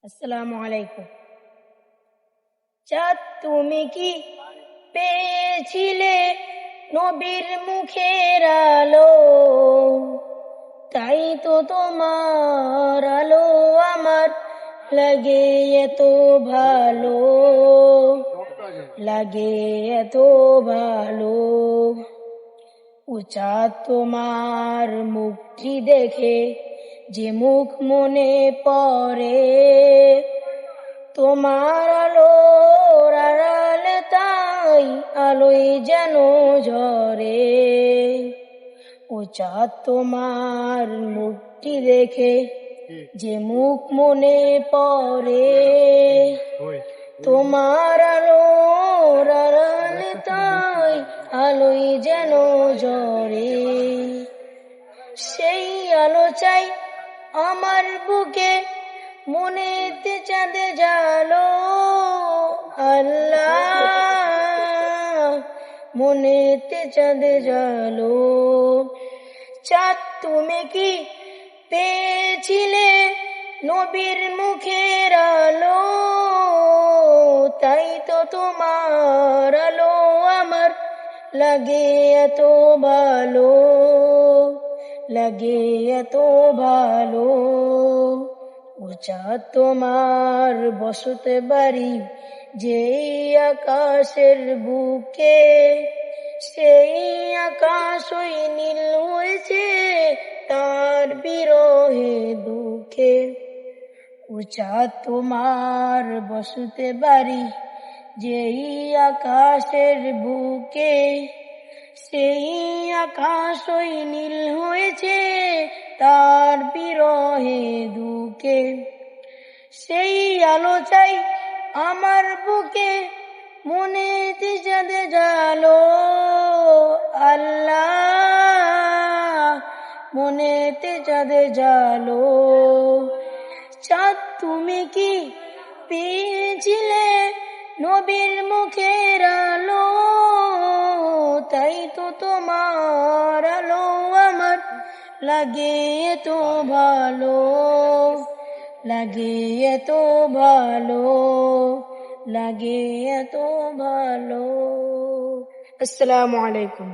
আসসালামু আলাইকুম। চাঁদ তুমি কি পেয়েছিলে নবীর মুখের আলো? তাই তো তোমার আলো আমার লাগে এত ভালো, লাগে এত ভালো। ও চাঁদ তোমার মুখটি দেখে যে মুখ মনে পড়ে, তোমার আলোর আড়ালে তাই আলোয় যেন ঝরে। ও চাঁদ তোমার মুখটি দেখে যে মুখ মনে পড়ে, তোমার আলোর আড়ালে তাই আলোয় যেন ঝরে। সেই আলো চাই আমার বুকে, মনেতে চাঁদে জালো। আল্লাহ, মনেতে চাঁদে জালো। চাঁদ তুমি কি পেয়েছিলে নবীর মুখের আলো? তাই তো তোমার আলো আমার লাগে এত ভালো, লাগে এত ভালো। ও চাঁদ তোমার বসতে বাড়ি যেই আকাশের বুকে, সেই আকাশ ওই নীল হয়েছে তার বিরহে দুঃখে। ও চাঁদ তোমার বসতে বাড়ি যেই আকাশের বুকে, সেই আকাশ ওই নীল হয়েছে তার বিরহে দুঃখে। সেই আলো চাই আমার বুকে, মনেতে চাঁদে জালো। আল্লাহ, মনেতে চাঁদে জালো। চাঁদ তুমি কি পেয়েছিলে নবীর মুখের আলো? তাই তো তোমার আলো আমার লাগে এত ভালো, লাগে এত ভালো, লাগে এত ভালো। আসসালামু আলাইকুম।